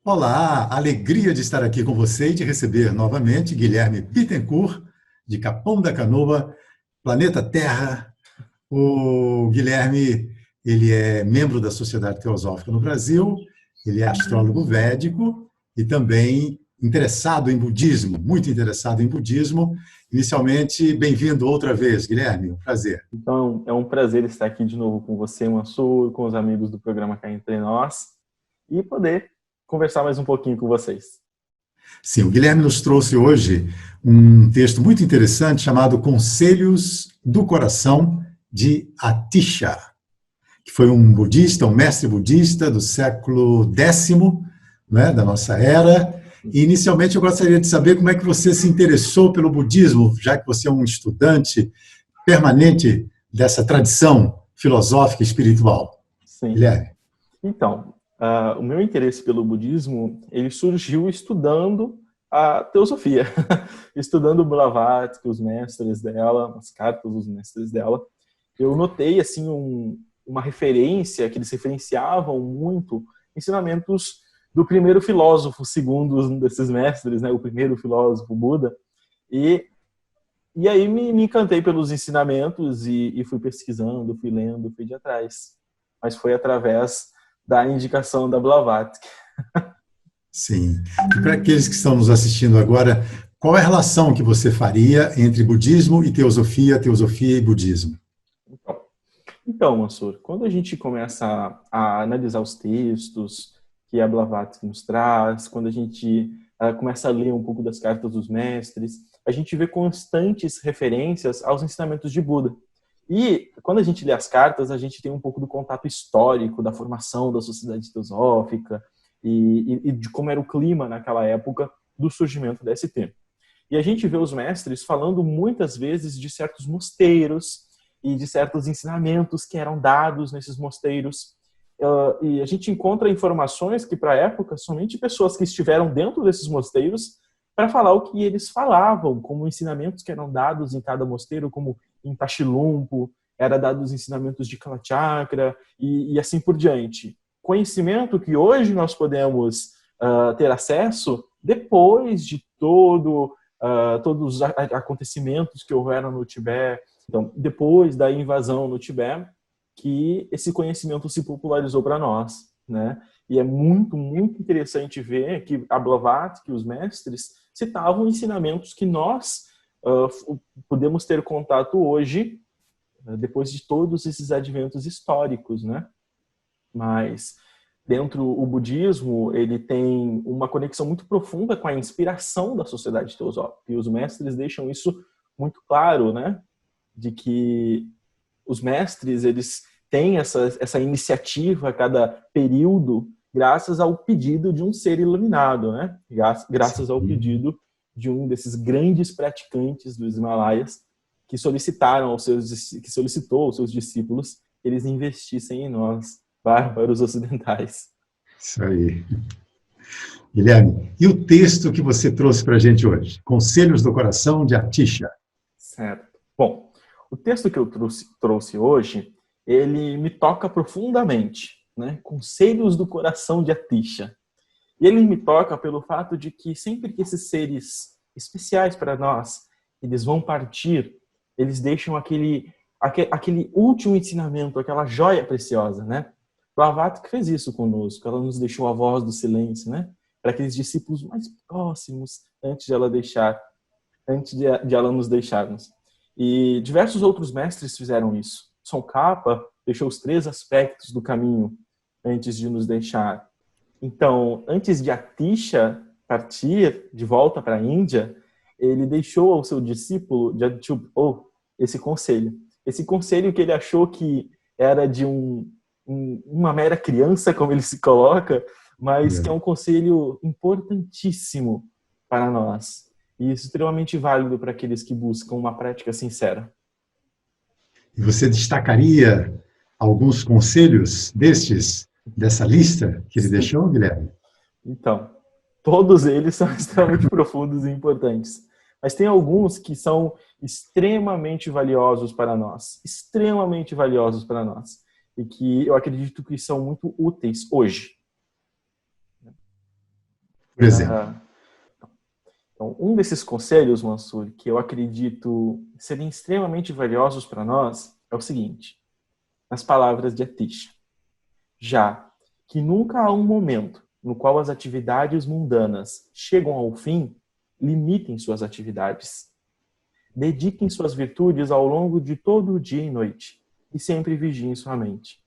Olá, alegria de estar aqui com você e de receber novamente Guilherme Bittencourt, de Capão da Canoa, planeta Terra. O Guilherme, ele é membro da Sociedade Teosófica no Brasil, ele é astrólogo védico e também interessado em budismo, muito interessado em budismo. Inicialmente, bem-vindo outra vez, Guilherme, um prazer. Então, é um prazer estar aqui de novo com você, Mansur, com os amigos do programa Cá Entre Nós e poder conversar mais um pouquinho com vocês. Sim, o Guilherme nos trouxe hoje um texto muito interessante chamado Conselhos do Coração de Atisha, que foi um budista, um mestre budista do século X, né, da nossa era. E inicialmente eu gostaria de saber como é que você se interessou pelo budismo, já que você é um estudante permanente dessa tradição filosófica e espiritual. Sim. Guilherme. Então, o meu interesse pelo budismo, ele surgiu estudando a teosofia, estudando Blavatsky, os mestres dela, as cartas dos mestres dela. Eu notei assim uma referência que eles referenciavam muito ensinamentos do primeiro filósofo, segundo um desses mestres, né, o primeiro filósofo Buda. E e aí me encantei pelos ensinamentos e fui pesquisando, fui lendo, fui de atrás. Mas foi através da indicação da Blavatsky. Sim. E para aqueles que estão nos assistindo agora, qual é a relação que você faria entre budismo e teosofia, teosofia e budismo? Então, Mansur, quando a gente começa a analisar os textos que a Blavatsky nos traz, quando a gente começa a ler um pouco das cartas dos mestres, a gente vê constantes referências aos ensinamentos de Buda. E quando a gente lê as cartas, a gente tem um pouco do contato histórico da formação da sociedade teosófica e de como era o clima naquela época do surgimento da ST. E a gente vê os mestres falando muitas vezes de certos mosteiros e de certos ensinamentos que eram dados nesses mosteiros. E a gente encontra informações que, para a época, somente pessoas que estiveram dentro desses mosteiros para falar o que eles falavam, como ensinamentos que eram dados em cada mosteiro, como em Tashilhumpo, era dados os ensinamentos de Kalachakra e assim por diante. Conhecimento que hoje nós podemos ter acesso depois de todos os acontecimentos que houveram no Tibete. Então, depois da invasão no Tibete, que esse conhecimento se popularizou para nós, né? E é muito, muito interessante ver que a Blavatsky, os mestres, citavam ensinamentos que nós podemos ter contato hoje, depois de todos esses adventos históricos, né? Mas dentro do budismo, ele tem uma conexão muito profunda com a inspiração da sociedade teosófica. E os mestres deixam isso muito claro, né? De que os mestres, eles têm essa iniciativa a cada período graças ao pedido de um ser iluminado, né? Graças ao Sim. pedido de um desses grandes praticantes dos Himalaias que solicitou aos seus discípulos que eles investissem em nós, bárbaros ocidentais. Isso aí. Guilherme, e o texto que você trouxe para a gente hoje? Conselhos do Coração de Atisha. Certo. Bom, o texto que eu trouxe hoje, ele me toca profundamente, né? Conselhos do Coração de Atisha. E ele me toca pelo fato de que sempre que esses seres especiais para nós, eles vão partir, eles deixam aquele último ensinamento, aquela joia preciosa, né? Blavatsky fez isso conosco, ela nos deixou a voz do silêncio, né? Para aqueles discípulos mais próximos, antes de ela nos deixarmos. E diversos outros mestres fizeram isso. Tsongkhapa deixou os 3 aspectos do caminho antes de nos deixar. Então, antes de Atisha partir de volta para a Índia, ele deixou ao seu discípulo Jadchup esse conselho. Esse conselho que ele achou que era de uma mera criança, como ele se coloca, mas que é um conselho importantíssimo para nós. E extremamente válido para aqueles que buscam uma prática sincera. E você destacaria alguns conselhos dessa lista que ele Sim. deixou, Guilherme? Então, todos eles são extremamente profundos e importantes. Mas tem alguns que são extremamente valiosos para nós. Extremamente valiosos para nós. E que eu acredito que são muito úteis hoje. Por exemplo. Então, um desses conselhos, Mansur, que eu acredito serem extremamente valiosos para nós, é o seguinte, nas palavras de Atisha. Já que nunca há um momento no qual as atividades mundanas chegam ao fim, limitem suas atividades. Dediquem suas virtudes ao longo de todo o dia e noite e sempre vigiem sua mente.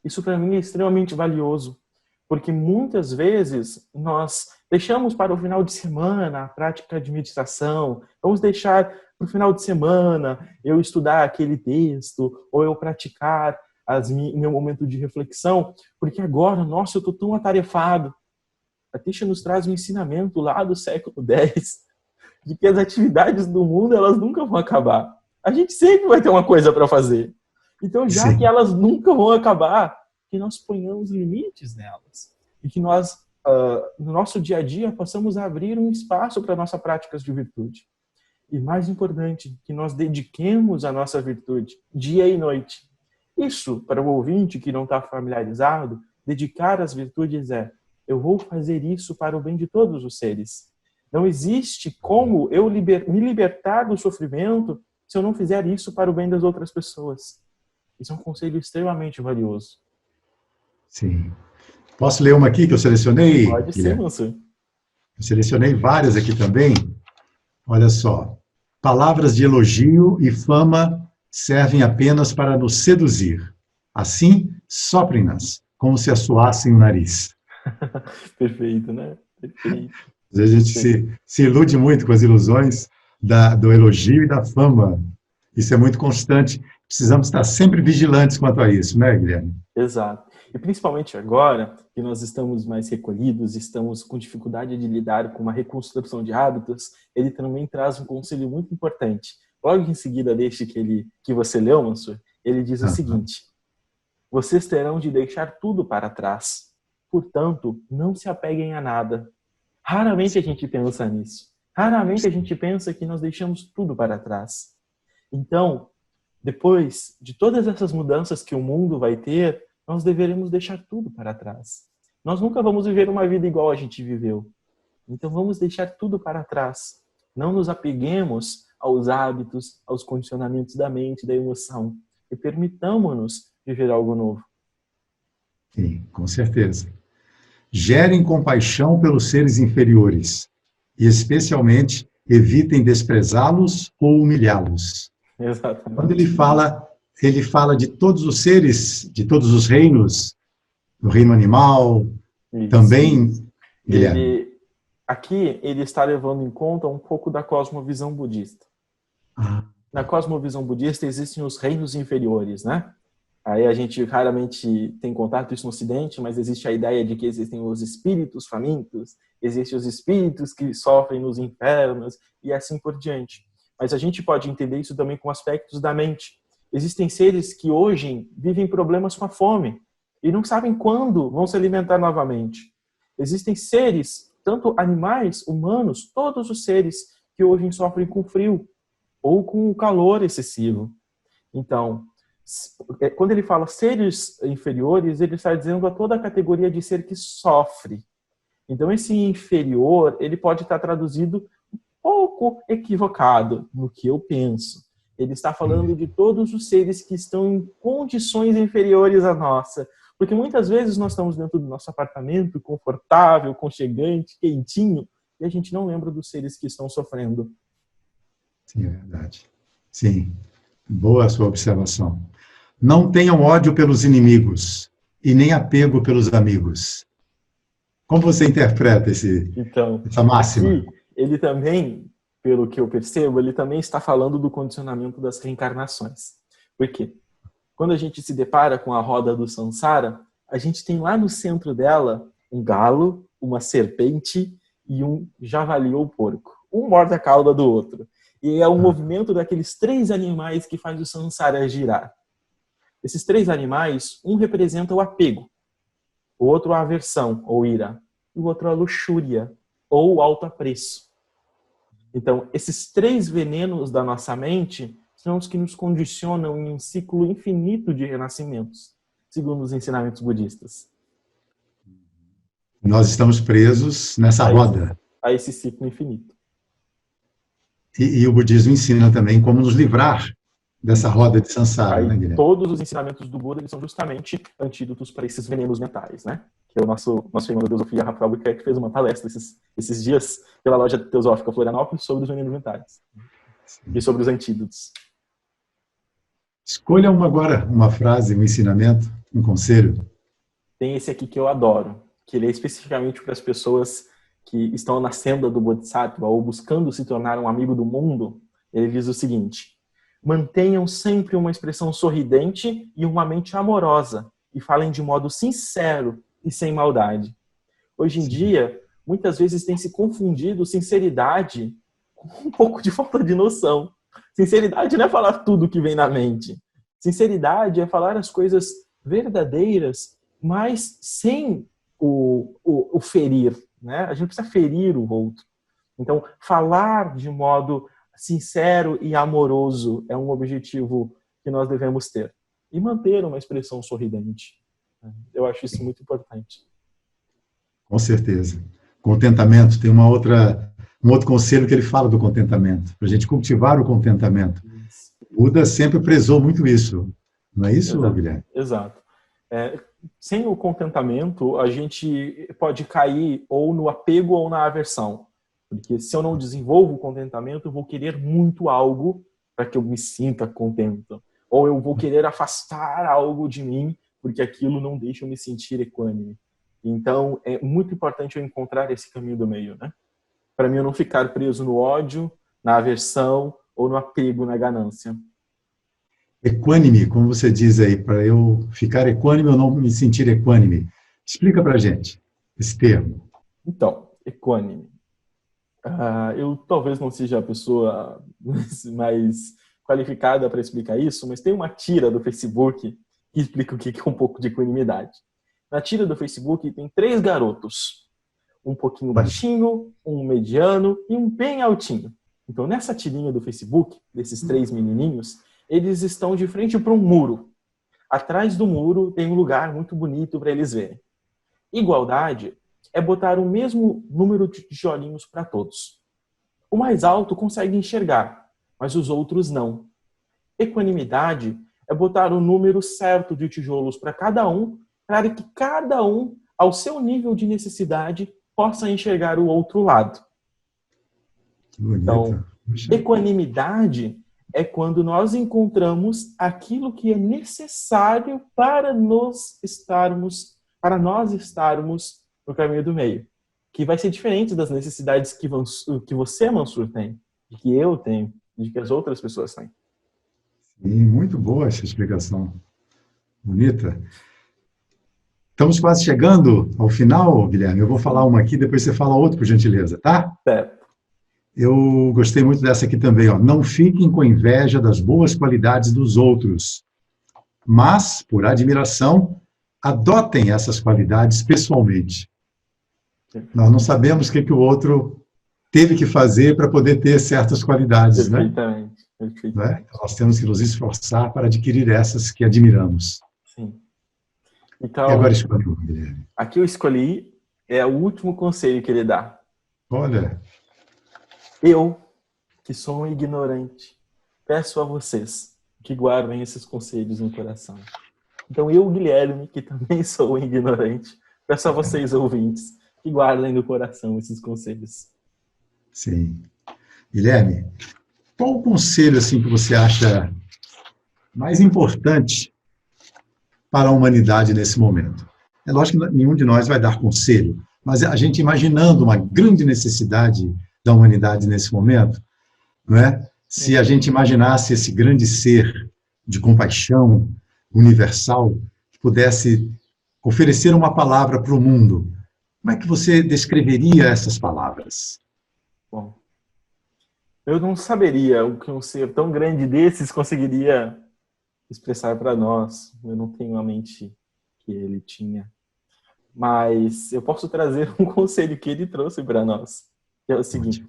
Isso para mim é extremamente valioso, porque muitas vezes nós deixamos para o final de semana a prática de meditação, vamos deixar para o final de semana eu estudar aquele texto ou eu praticar meu momento de reflexão, porque agora, nossa, eu estou tão atarefado. A Atisha nos traz um ensinamento lá do século X, de que as atividades do mundo elas nunca vão acabar. A gente sempre vai ter uma coisa para fazer. Então, já que elas nunca vão acabar, que nós ponhamos limites nelas. E que nós, no nosso dia a dia, possamos abrir um espaço para nossas práticas de virtude. E mais importante, que nós dediquemos a nossa virtude dia e noite. Isso, para o ouvinte que não está familiarizado, dedicar as virtudes eu vou fazer isso para o bem de todos os seres. Não existe como eu me libertar do sofrimento se eu não fizer isso para o bem das outras pessoas. Isso é um conselho extremamente valioso. Sim. Posso ler uma aqui que eu selecionei? Pode ser, Mansur. Eu selecionei várias aqui também. Olha só. Palavras de elogio e fama servem apenas para nos seduzir. Assim, soprem-nas, como se assoassem o nariz. Perfeito, né? Perfeito. Às vezes a gente se ilude muito com as ilusões do elogio e da fama. Isso é muito constante. Precisamos estar sempre vigilantes quanto a isso, né, Guilherme? Exato. E principalmente agora, que nós estamos mais recolhidos, estamos com dificuldade de lidar com uma reconstrução de hábitos, ele também traz um conselho muito importante. Logo em seguida deste que você leu, Mansur, ele diz o seguinte: vocês terão de deixar tudo para trás. Portanto, não se apeguem a nada. Raramente a gente pensa nisso. Raramente a gente pensa que nós deixamos tudo para trás. Então, depois de todas essas mudanças que o mundo vai ter, nós deveremos deixar tudo para trás. Nós nunca vamos viver uma vida igual a gente viveu. Então vamos deixar tudo para trás. Não nos apeguemos aos hábitos, aos condicionamentos da mente, da emoção. E permitamos-nos viver algo novo. Sim, com certeza. Gerem compaixão pelos seres inferiores e, especialmente, evitem desprezá-los ou humilhá-los. Exatamente. Quando ele fala de todos os seres, de todos os reinos, do reino animal, isso. Também, Guilherme. Aqui ele está levando em conta um pouco da cosmovisão budista. Na cosmovisão budista existem os reinos inferiores, né? Aí a gente raramente tem contato isso no Ocidente, mas existe a ideia de que existem os espíritos famintos, existem os espíritos que sofrem nos infernos e assim por diante. Mas a gente pode entender isso também com aspectos da mente. Existem seres que hoje vivem problemas com a fome e não sabem quando vão se alimentar novamente. Existem seres, tanto animais, humanos, todos os seres que hoje sofrem com frio ou com calor excessivo. Então, quando ele fala seres inferiores, ele está dizendo a toda a categoria de ser que sofre. Então, esse inferior, ele pode estar traduzido um pouco equivocado no que eu penso. Ele está falando de todos os seres que estão em condições inferiores à nossa. Porque muitas vezes nós estamos dentro do nosso apartamento, confortável, aconchegante, quentinho, e a gente não lembra dos seres que estão sofrendo. Sim, é verdade. Sim, boa a sua observação. Não tenham ódio pelos inimigos e nem apego pelos amigos. Como você interpreta essa máxima? Aqui, ele também, pelo que eu percebo, ele também está falando do condicionamento das reencarnações. Por quê? Quando a gente se depara com a roda do Sansara, a gente tem lá no centro dela um galo, uma serpente e um javali ou porco. Um morde a cauda do outro. E é o movimento daqueles 3 animais que faz o Sansara girar. Esses 3 animais, um representa o apego, o outro a aversão ou ira, e o outro a luxúria ou o alto apreço. Então, esses 3 venenos da nossa mente são os que nos condicionam em um ciclo infinito de renascimentos, segundo os ensinamentos budistas. Nós estamos presos nessa roda. A esse ciclo infinito. E o budismo ensina também como nos livrar dessa roda de samsara, né, Guilherme? Todos os ensinamentos do Buda eles são justamente antídotos para esses venenos mentais, né? Que é o nosso irmão da filosofia, Rafael Buquerque, fez uma palestra esses dias pela loja teosófica Florianópolis sobre os venenos mentais. Sim. E sobre os antídotos. Escolha agora uma frase, um ensinamento, um conselho. Tem esse aqui que eu adoro, que ele é especificamente para as pessoas que estão na senda do Bodhisattva ou buscando se tornar um amigo do mundo. Ele diz o seguinte: mantenham sempre uma expressão sorridente e uma mente amorosa e falem de modo sincero e sem maldade. Hoje em dia, muitas vezes tem se confundido sinceridade com um pouco de falta de noção. Sinceridade não é falar tudo que vem na mente. Sinceridade é falar as coisas verdadeiras, mas sem o ferir, né? A gente precisa ferir o outro. Então, falar de modo sincero e amoroso é um objetivo que nós devemos ter. E manter uma expressão sorridente. Eu acho isso muito importante. Com certeza. Contentamento. Tem um outro conselho que ele fala do contentamento. Para a gente cultivar o contentamento. O Buda sempre prezou muito isso. Não é isso, Guilherme? Exato. Sem o contentamento, a gente pode cair ou no apego ou na aversão. Porque se eu não desenvolvo o contentamento, eu vou querer muito algo para que eu me sinta contento. Ou eu vou querer afastar algo de mim, porque aquilo não deixa eu me sentir equânime. Então, é muito importante eu encontrar esse caminho do meio, né? Para mim, eu não ficar preso no ódio, na aversão ou no apego, na ganância. Equânime, como você diz aí, para eu ficar equânime ou não me sentir equânime. Explica para a gente esse termo. Então, equânime. Eu talvez não seja a pessoa mais qualificada para explicar isso, mas tem uma tira do Facebook que explica o que é um pouco de equanimidade. Na tira do Facebook tem 3 garotos. Um pouquinho baixinho, um mediano e um bem altinho. Então, nessa tirinha do Facebook, desses 3 menininhos, eles estão de frente para um muro. Atrás do muro tem um lugar muito bonito para eles verem. Igualdade é botar o mesmo número de tijolinhos para todos. O mais alto consegue enxergar, mas os outros não. Equanimidade é botar o número certo de tijolos para cada um, para que cada um, ao seu nível de necessidade, possa enxergar o outro lado. Então, equanimidade é quando nós encontramos aquilo que é necessário para nós estarmos no caminho do meio. Que vai ser diferente das necessidades que você, Mansur, tem, de que eu tenho, de que as outras pessoas têm. Sim, muito boa essa explicação. Bonita. Estamos quase chegando ao final, Guilherme. Eu vou falar uma aqui, depois você fala outra, por gentileza, tá? Certo. Eu gostei muito dessa aqui também, ó. Não fiquem com inveja das boas qualidades dos outros, mas, por admiração, adotem essas qualidades pessoalmente. Nós não sabemos o que o outro teve que fazer para poder ter certas qualidades, perfeitamente, né? Perfeitamente. Então, nós temos que nos esforçar para adquirir essas que admiramos. Sim. Então, e agora escolhi o Guilherme. Aqui eu escolhi, é o último conselho que ele dá. Olha. Eu, que sou um ignorante, peço a vocês que guardem esses conselhos no coração. Então eu, Guilherme, que também sou um ignorante, peço a vocês, ouvintes, que guardem no coração esses conselhos. Sim. Guilherme, qual o conselho assim, que você acha mais importante para a humanidade nesse momento? É lógico que nenhum de nós vai dar conselho, mas a gente imaginando uma grande necessidade da humanidade nesse momento, não é? Se a gente imaginasse esse grande ser de compaixão universal que pudesse oferecer uma palavra para o mundo, como é que você descreveria essas palavras? Bom, eu não saberia o que um ser tão grande desses conseguiria expressar para nós. Eu não tenho a mente que ele tinha. Mas eu posso trazer um conselho que ele trouxe para nós, que é o seguinte: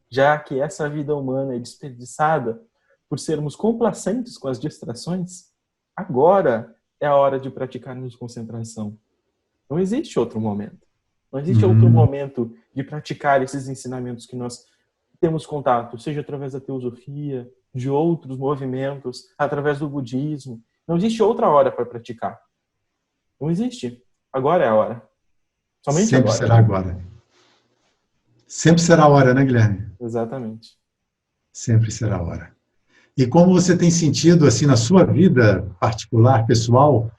já que essa vida humana é desperdiçada por sermos complacentes com as distrações, agora é a hora de praticarmos concentração. Não existe outro momento. Não existe outro momento de praticar esses ensinamentos que nós temos contato, seja através da teosofia, de outros movimentos, através do budismo. Não existe outra hora para praticar. Não existe. Agora é a hora. Somente Sempre agora. será agora. Sempre será a hora, né, Guilherme? Exatamente. Sempre será a hora. E como você tem sentido, assim, na sua vida particular, pessoal,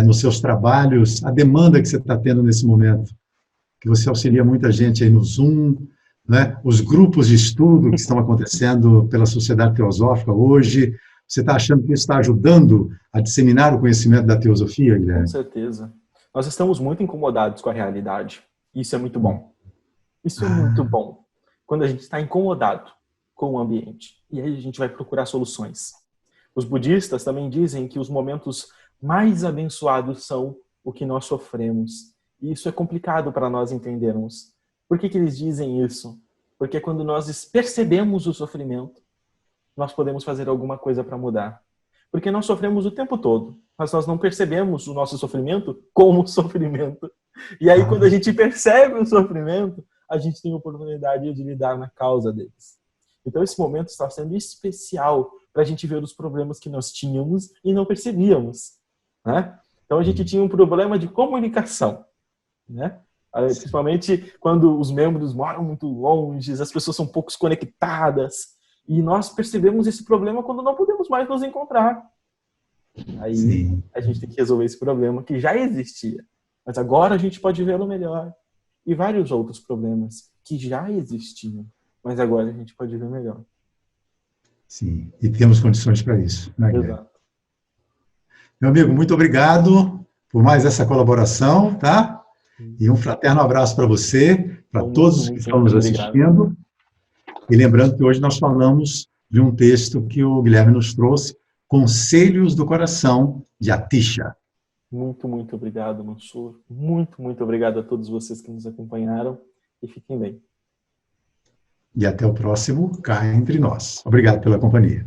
nos seus trabalhos, a demanda que você está tendo nesse momento? Que você auxilia muita gente aí no Zoom, né? Os grupos de estudo que estão acontecendo pela Sociedade Teosófica hoje. Você está achando que isso está ajudando a disseminar o conhecimento da teosofia, Guilherme? Com certeza. Nós estamos muito incomodados com a realidade. Isso é muito bom. Isso é muito bom. Quando a gente está incomodado com o ambiente. E aí a gente vai procurar soluções. Os budistas também dizem que os momentos mais abençoados são o que nós sofremos. E isso é complicado para nós entendermos. Por que eles dizem isso? Porque quando nós percebemos o sofrimento, nós podemos fazer alguma coisa para mudar. Porque nós sofremos o tempo todo, mas nós não percebemos o nosso sofrimento como sofrimento. E aí, quando a gente percebe o sofrimento, a gente tem a oportunidade de lidar na causa deles. Então, esse momento está sendo especial para a gente ver os problemas que nós tínhamos e não percebíamos, né? Então, a gente tinha um problema de comunicação, né? Principalmente quando os membros moram muito longe, as pessoas são pouco conectadas, e nós percebemos esse problema quando não podemos mais nos encontrar. Aí a gente tem que resolver esse problema que já existia, mas agora a gente pode vê-lo melhor. E vários outros problemas que já existiam, mas agora a gente pode ver melhor. Sim, e temos condições para isso, né, Guilherme? Exato. Meu amigo, muito obrigado por mais essa colaboração, tá? E um fraterno abraço para você, para todos os que estão nos assistindo. E lembrando que hoje nós falamos de um texto que o Guilherme nos trouxe, Conselhos do Coração, de Atisha. Muito, muito obrigado, Mansur. Muito, muito obrigado a todos vocês que nos acompanharam e fiquem bem. E até o próximo Cá Entre Nós. Obrigado pela companhia.